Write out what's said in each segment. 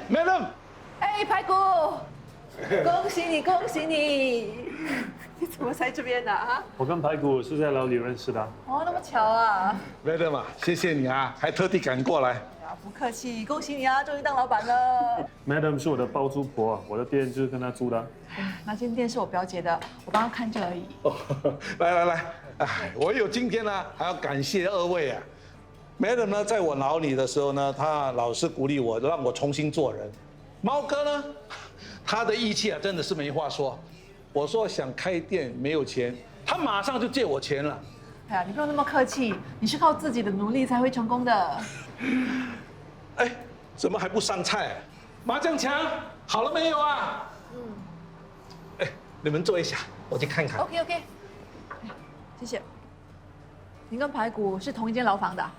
，Madam，哎，排骨，恭喜你，恭喜你！你怎么在这边呢？啊？我跟排骨是在牢里认识的。哦，那么巧啊，Madam 啊，谢谢你啊，还特地赶过来。哎呀，不客气，恭喜你啊，终于当老板了。Madam 是我的包租婆，我的店就是跟她租的。那间店是我表姐的，我帮她看着而已。哦，来，哎，我有今天呢，还要感谢二位啊。Madam 呢，在我牢里的时候呢，他老是鼓励我，让我重新做人。猫哥呢，他的义气啊，真的是没话说。我说想开店没有钱，他马上就借我钱了。哎呀，你不用那么客气，你是靠自己的努力才会成功的。哎，怎么还不上菜？麻将墙好了没有啊？哎，你们坐一下，我去看看。OK，谢谢。您跟排骨是同一间牢房的啊？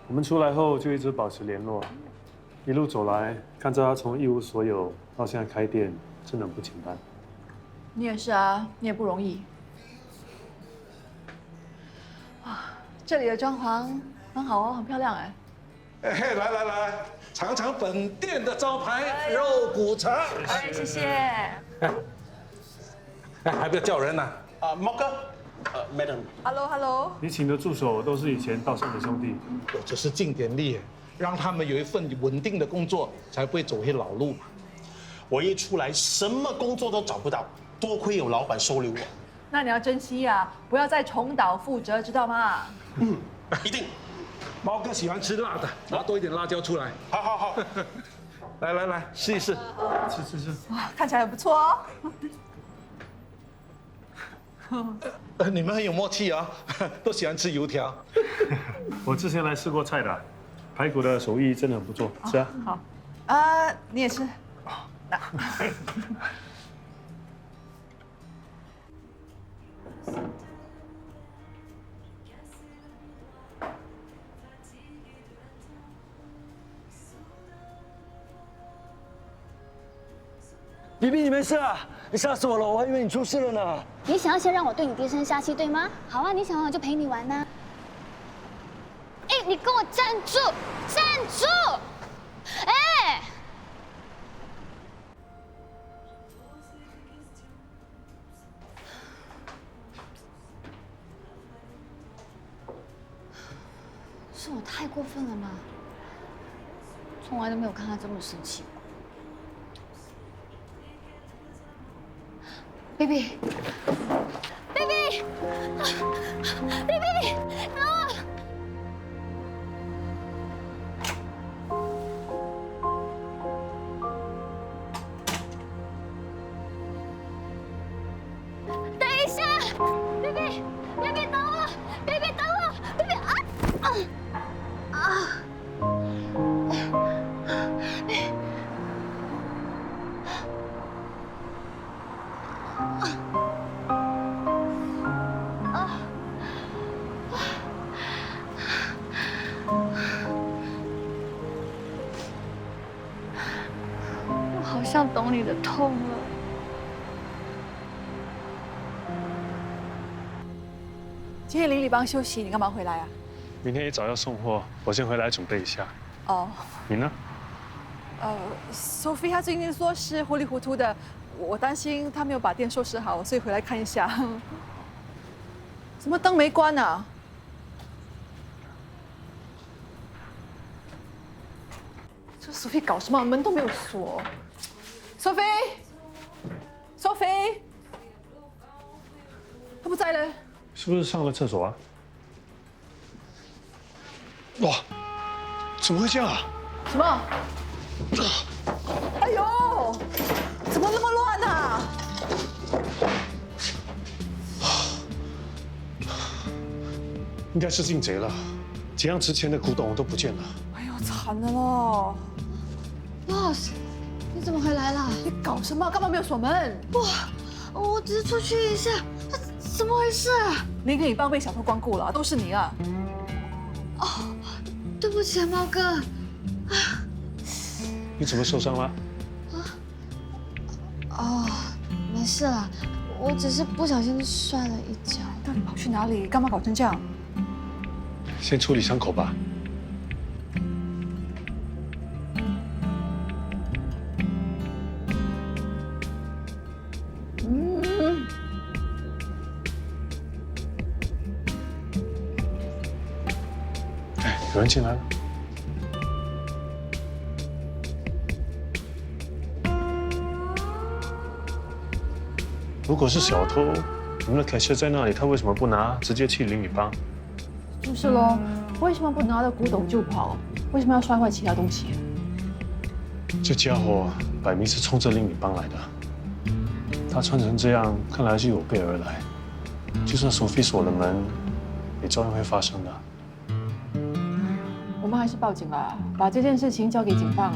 我们出来后就一直保持联络，一路走来，看着他从一无所有到现在开店，真的很不简单。你也是啊，你也不容易。啊，这里的装潢很好哦，很漂亮哎。哎，来，尝尝本店的招牌肉骨茶。哎，谢谢。哎，还不要叫人呢。啊，猫哥，Madam， Hello。你请的助手都是以前道上的兄弟，我只是尽点力，让他们有一份稳定的工作，才不会走回老路嘛。我一出来什么工作都找不到，多亏有老板收留我。那你要珍惜呀，不要再重蹈覆辙，知道吗？嗯，一定。猫哥喜欢吃辣的，拿多一点辣椒出来。好。来，试一试。吃。哇，看起来很不错哦。你们很有默契啊，都喜欢吃油条。我之前来试过菜的，排骨的手艺真的很不错，吃啊。好。你也吃。那。比比，你没事啊？你吓死我了，我还以为你出事了呢。你想要先让我对你低声下气，对吗？好啊，你想玩我就陪你玩呐。哎，你跟我站住！站住！哎！是我太过分了吗？从来都没有看他这么生气。baby，啊！等一下 ，baby，等我 ，baby 等我 ，baby 啊！我好像懂你的痛了。今天邻里帮休息，你干嘛回来啊？明天一早要送货，我先回来准备一下。哦，你呢，Sophie 她最近做事糊里糊涂的，我担心她没有把店收拾好，所以回来看一下。怎么灯没关啊？这 Sophie 搞什么？门都没有锁。Sophie，她不在了。是不是上了厕所啊？哇，怎么会这样啊？什么？哎呦，怎么那么乱啊？应该是进贼了，几样值钱的古董都不见了。哎呦，惨了咯 Boss， 你怎么回来了？你搞什么？干嘛没有锁门？我只是出去一下，怎么回事啊？林肯宇帮被小偷光顾了，都是你啊！哦，对不起啊，猫哥。你怎么受伤了？哦，没事啦，我只是不小心摔了一跤。到底跑去哪里？干嘛搞成这样？先处理伤口吧。有人进来了。如果是小偷，你们的 cashier 在那里，他为什么不拿，直接去邻里帮？就是咯，为什么不拿着古董就跑？为什么要摔坏其他东西？这家伙摆明是冲着邻里帮来的。他穿成这样，看来是有备而来。就算索菲锁了门，也照样会发生的。我们还是报警吧，把这件事情交给警方。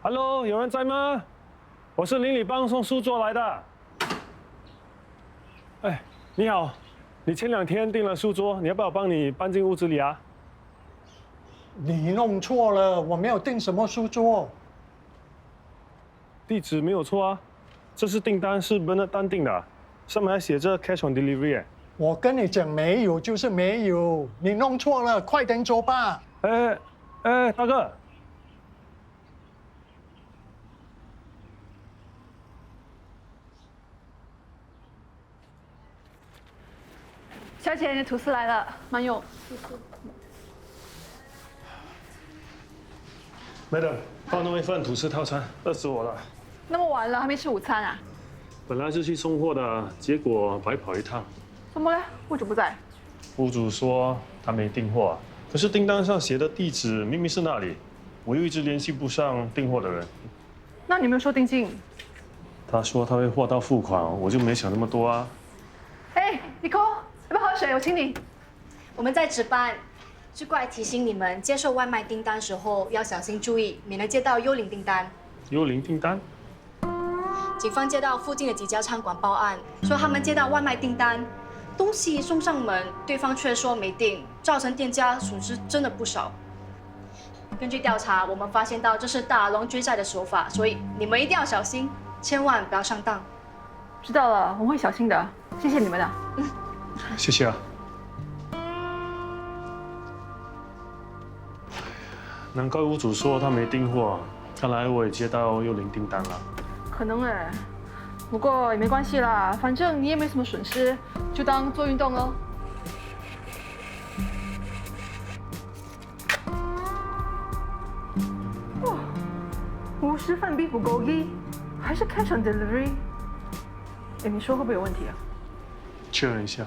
Hello， 有人在吗？我是邻里帮送书桌来的。哎，你好，你前2天订了书桌，你要不要我帮你搬进屋子里啊？你弄错了，我没有订什么书桌。地址没有错啊，这是订单是Bernard单订的，上面还写着 cash on delivery。我跟你讲，没有就是没有，你弄错了，快点走吧。大哥。小姐，你的吐司来了，慢用。Madam， 帮我弄一份吐司套餐，饿死我了。那么晚了还没吃午餐啊？本来是去送货的，结果白跑一趟。怎么了？屋主不在？屋主说他没订货，可是订单上写的地址明明是那里，我又一直联系不上订货的人。那你没有说定金？他说他会货到付款，我就没想那么多啊。哎，Nicole，要不要喝水？我请你。我们在值班，是过来提醒你们，接受外卖订单时候要小心注意，免得接到幽灵订单。幽灵订单？警方接到附近的几家餐馆报案，说他们接到外卖订单，东西送上门，对方却说没订，造成店家损失真的不少。根据调查，我们发现到这是大耳窿追债的手法，所以你们一定要小心，千万不要上当。知道了，我们会小心的。谢谢你们的。谢谢啊。难怪屋主说他没订货，看来我也接到幽灵订单了。可能哎，不过也没关系啦，反正你也没什么损失，就当做运动喽。哇，50份 beef bulgogi， 还是 cash on delivery？ 哎，你说会不会有问题啊？确认一下。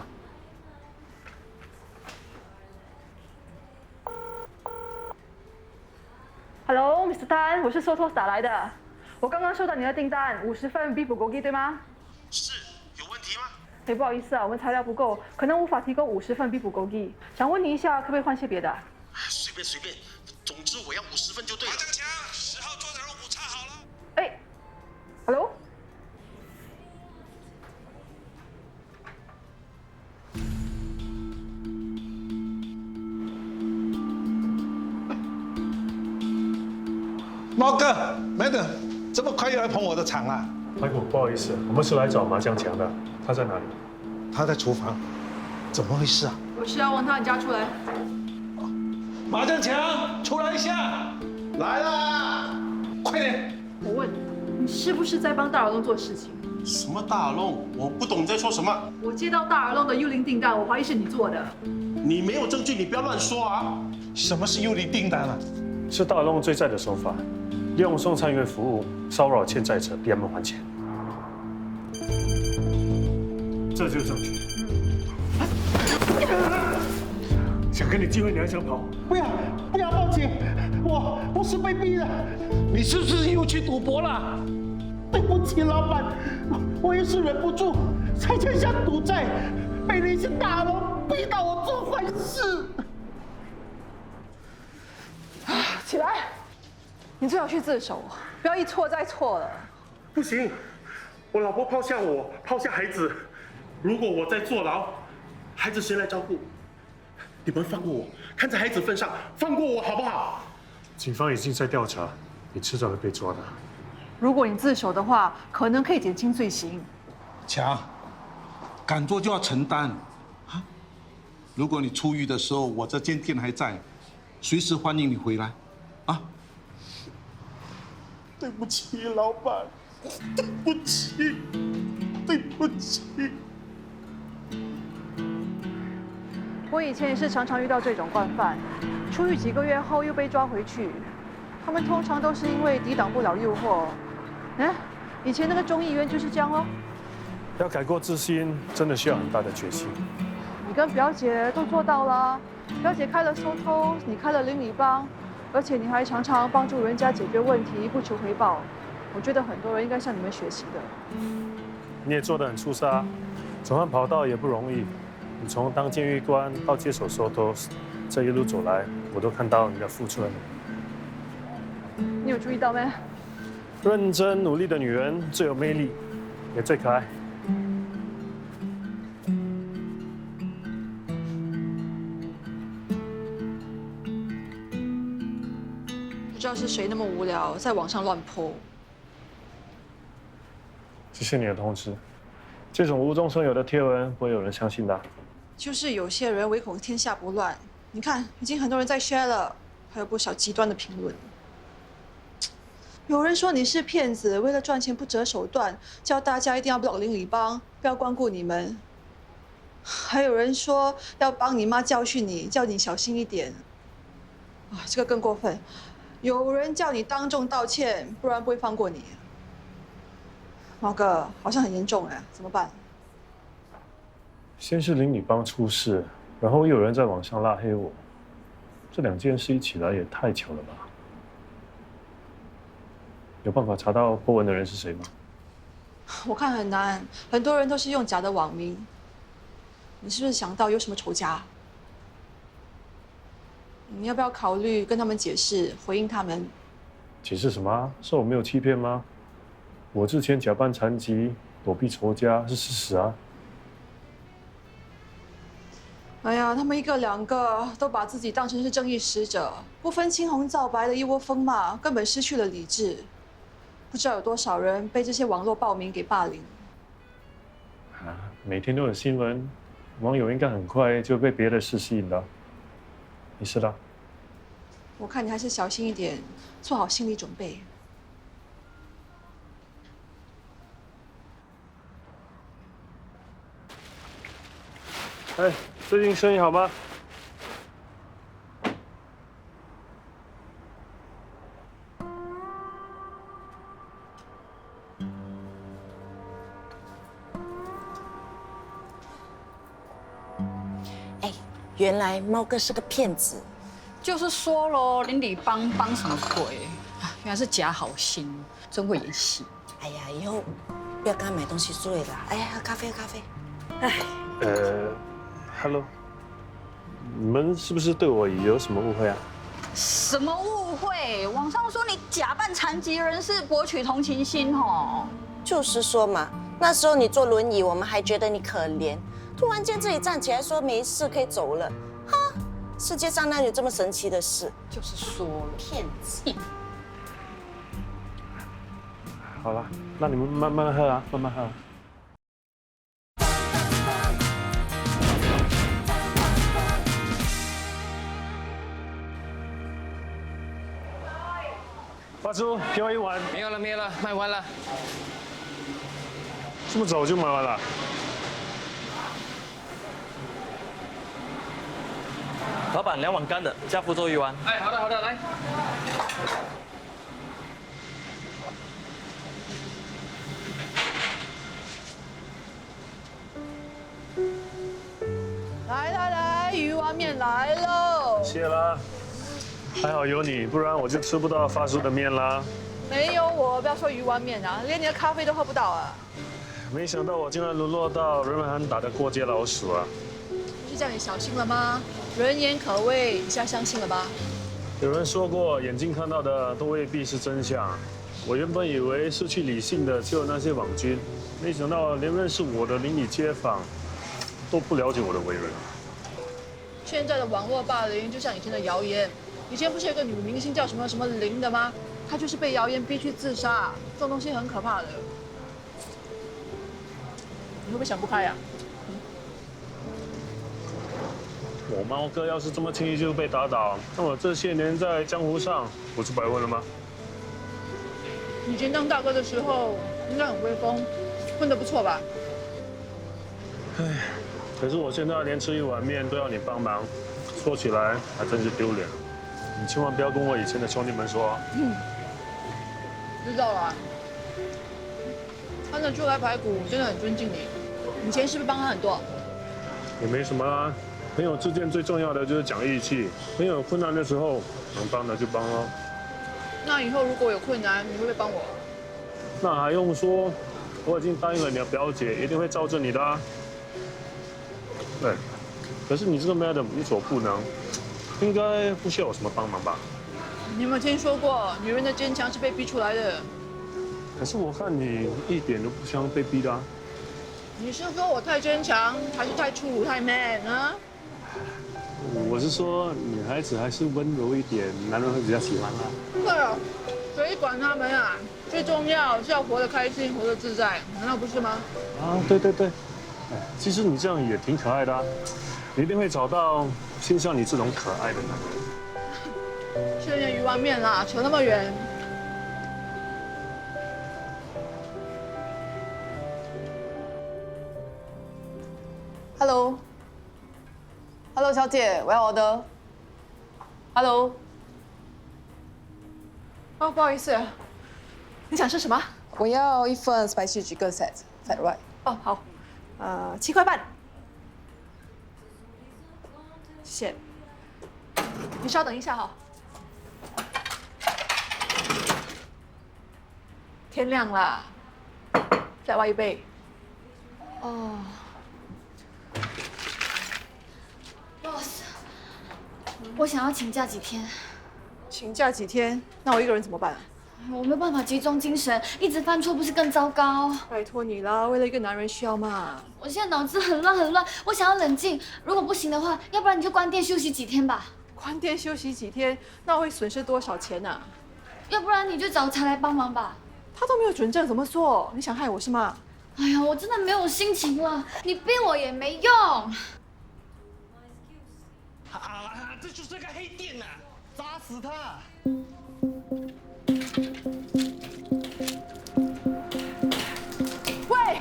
Hello，Mr. Tan， 我是 Sotos 打来的。我刚刚收到你的订单，50份 beef bulgogi， 对吗？是，有问题吗？哎，不好意思啊，我们材料不够，可能无法提供50份 beef bulgogi。想问你一下，可不可以换些别的？随便，总之我要50份就对了。马正强，10号桌的肉骨炒好了。哎 ，Hello。猫哥 ，Madam， 这么快又来捧我的场啊？排骨，不好意思，我们是来找麻将强的，他在哪里？他在厨房，怎么回事啊？有事要往他家出来。马正强，出来一下！来啦，快点！我问你是不是在帮大耳窿做事情？什么大耳窿？我不懂你在说什么。我接到大耳窿的幽灵订单，我怀疑是你做的。你没有证据，你不要乱说啊！什么是幽灵订单啊？是大耳窿追债的手法，利用送餐员服务骚扰欠债者，逼他们还钱。这就是证据。想跟你机会，你还想跑？不要报警，我是被逼的。你是不是又去赌博了？对不起，老板，我一时忍不住才欠下赌债，被那些大佬逼到我做坏事。起来，你最好去自首，不要一错再错了。不行，我老婆抛下我，抛下孩子。如果我在坐牢，孩子谁来照顾？你们放过我，看在孩子份上，放过我好不好？警方已经在调查，你迟早会被抓的。如果你自首的话，可能可以减轻罪行。强，敢做就要承担啊！如果你出狱的时候，我这间店还在，随时欢迎你回来啊！对不起，老板，对不起，对不起。我以前也是常常遇到这种惯犯，出狱几个月后又被抓回去。他们通常都是因为抵挡不了诱惑。以前那个众议员就是这样哦。要改过自新，真的需要很大的决心。你跟表姐都做到了，表姐开了收偷，你开了邻里帮，而且你还常常帮助人家解决问题，不求回报。我觉得很多人应该向你们学习的。你也做得很出色，转换跑道也不容易。你从当监狱官到接手收偷，这一路走来，我都看到你的付出了。你有注意到没？认真努力的女人最有魅力，也最可爱。不知道是谁那么无聊，在网上乱po。谢谢你的通知。这种无中生有的贴文，不会有人相信的。就是有些人唯恐天下不乱，你看，已经很多人在 share 了，还有不少极端的评论。有人说你是骗子，为了赚钱不择手段，叫大家一定要block邻里帮，不要光顾你们。还有人说要帮你妈教训你，叫你小心一点。啊，这个更过分，有人叫你当众道歉，不然不会放过你。毛哥，好像很严重哎，怎么办？先是邻里帮出事，然后又有人在网上拉黑我，这两件事一起来也太巧了吧？有办法查到破文的人是谁吗？我看很难，很多人都是用假的网名。你是不是想到有什么仇家？你要不要考虑跟他们解释，回应他们？解释什么？说我没有欺骗吗？我之前假扮残疾躲避仇家是事实啊。哎呀，他们一个两个都把自己当成是正义使者，不分青红皂白的一窝蜂骂，根本失去了理智。不知道有多少人被这些网络暴民给霸凌。啊，每天都有新闻，网友应该很快就被别的事吸引了。没事的。我看你还是小心一点，做好心理准备。哎，最近生意好吗？哎，原来猫哥是个骗子。就是说喽，邻里帮什么鬼？原来是假好心，真会演戏。哎呀，以后不要跟他买东西醉了。哎呀，喝咖啡，喝咖啡。哎。Hello， 你们是不是对我有什么误会啊？什么误会？网上说你假扮残疾人士博取同情心哦。就是说嘛，那时候你坐轮椅，我们还觉得你可怜，突然间自己站起来说没事可以走了，哈，世界上哪有这么神奇的事？就是说了，骗子。好了，那你们慢慢喝啊，慢慢喝。发叔，给我一碗。没有了，卖完了。这么早就卖完了？老板，2碗干的，加福州鱼丸。哎，好的，来。来，鱼丸面来喽！谢啦。还好有你，不然我就吃不到发叔的面啦。没有我，不要说鱼丸面啊，连你的咖啡都喝不到啊！没想到我竟然沦落到人们喊打的过街老鼠啊！不是叫你小心了吗？人言可畏，你现在相信了吧？有人说过，眼睛看到的都未必是真相。我原本以为失去理性的只有那些网军，没想到连认识我的邻里街坊都不了解我的为人。现在的网络霸凌就像以前的谣言。以前不是有个女明星叫什么林的吗？他就是被谣言逼去自杀，这种东西很可怕的。你会不会想不开呀？我猫哥要是这么轻易就被打倒，那我这些年在江湖上不是白混了吗？以前当大哥的时候，应该很威风，混得不错吧？唉，可是我现在连吃一碗面都要你帮忙，说起来还真是丢脸。你千万不要跟我以前的兄弟们说。知道了。看得出来排骨真的很尊敬你，以前是不是帮他很多？也没什么啦，朋友之间最重要的就是讲义气。朋友有困难的时候，能帮的就帮咯。那以后如果有困难，你会不会帮我？那还用说？我已经答应了你的表姐，一定会罩着你的啊。对，可是你这个 madam 无所不能，应该不需要我什么帮忙吧？你有没有听说过，女人的坚强是被逼出来的？可是我看你一点都不像被逼的啊。你是说我太坚强，还是太粗鲁、太 man 啊？我是说，女孩子还是温柔一点，男人会比较喜欢啦。对啊，谁管他们啊？最重要是要活得开心，活得自在，难道不是吗？啊，对对对，哎，其实你这样也挺可爱的啊，你一定会找到像你这种可爱的男人。吃点鱼丸面啦，扯那么远。Hello， 小姐，我要order。Hello。哦，不好意思，你想吃什么？我要一份 spicy chicken set right。哦，好，7块半。谢谢。你稍等一下哈。天亮了，再挖一杯。哦。Boss， 我想要请假几天。请假几天？那我一个人怎么办啊？我没有办法集中精神，一直犯错不是更糟糕？拜托你啦，为了一个男人需要嘛。我现在脑子很乱，我想要冷静。如果不行的话，要不然你就关店休息几天吧。关店休息几天，那会损失多少钱啊？要不然你就找他来帮忙吧。他都没有准证，怎么做？你想害我是吗？哎呀，我真的没有心情了，你逼我也没用。这就是个黑店呐！砸死他！喂，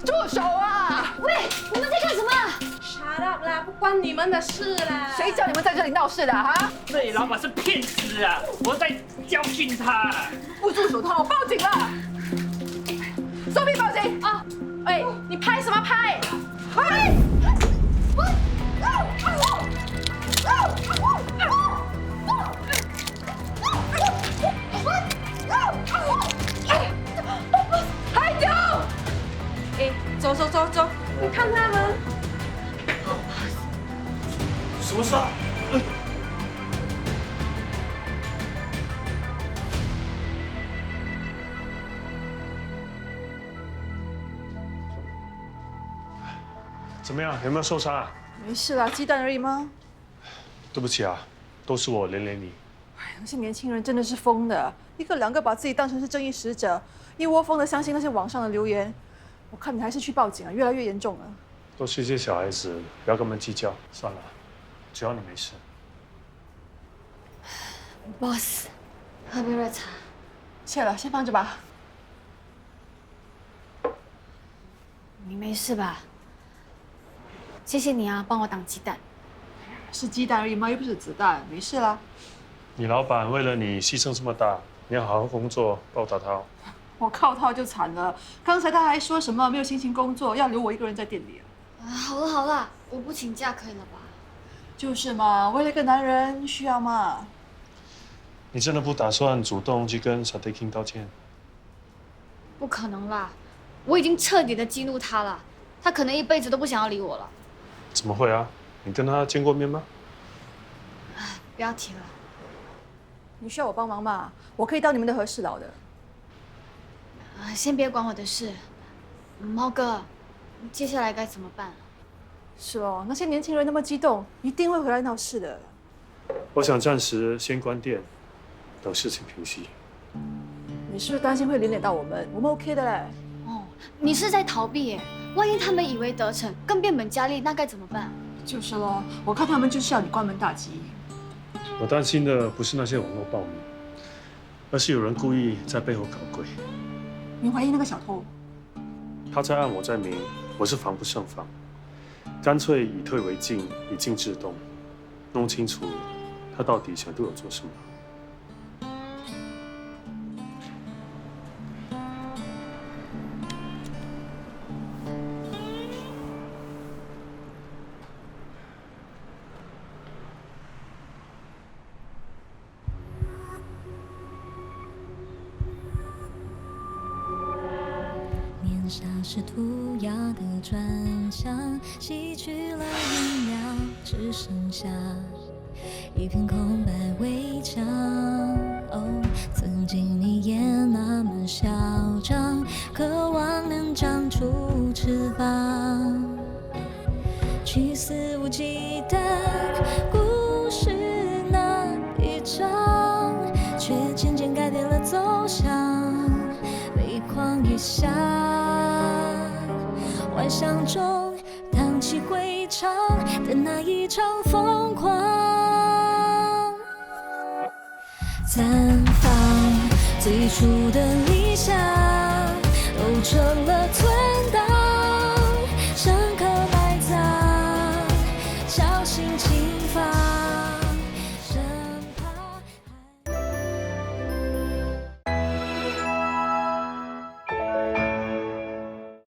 住手啊！喂，你们在干什么 ？Shut up 啦，不关你们的事啦！谁叫你们在这里闹事的啊？这里老板是骗子啊！我在教训他。不住手的话，我报警了！收兵报警啊！喂，你拍什么拍？拍！海九，哎，走，你看他们。什么事啊？怎么样？有没有受伤啊？没事啦，鸡蛋而已吗？对不起啊，都是我连累你。哎，那些年轻人真的是疯的，一个两个把自己当成是正义使者，一窝蜂的相信那些网上的留言。我看你还是去报警啊，越来越严重了。都是一些小孩子，不要跟他们计较。算了，只要你没事。Boss， 喝杯热茶。谢了，先放着吧。你没事吧？谢谢你啊，帮我挡鸡蛋。是鸡蛋而已吗？又不是子弹，没事啦。你老板为了你牺牲这么大，你要好好工作，报答他哦。我靠他就惨了，刚才他还说什么没有心情工作，要留我一个人在店里啊。好了，我不请假可以了吧？就是嘛，为了一个男人需要嘛。你真的不打算主动去跟 Satekin 道歉？不可能啦，我已经彻底的激怒他了，他可能一辈子都不想要理我了。怎么会啊？你跟他见过面吗？不要提了。你需要我帮忙吗？我可以当你们的和事佬的。先别管我的事，猫哥，接下来该怎么办？是哦，那些年轻人那么激动，一定会回来闹事的。我想暂时先关店，等事情平息。你是不是担心会连累到我们？我们 OK 的嘞。哦，你是在逃避耶？万一他们以为得逞，更变本加厉，那该怎么办？就是咯，我看他们就是要你关门大吉。我担心的不是那些网络暴民，而是有人故意在背后搞鬼。你怀疑那个小偷？他在暗，我在明，我是防不胜防，干脆以退为进，以静制动，弄清楚他到底想对我做什么。年少时涂鸦的专项，洗去了颜料，只剩下一片空白围墙。哦，曾经你也那么嚣张，渴望能长出翅膀，去肆无忌惮故事那一章，却渐渐改变了走向，每况愈下。幻想中荡气回肠的那一场疯狂，绽放最初的理想，哦，这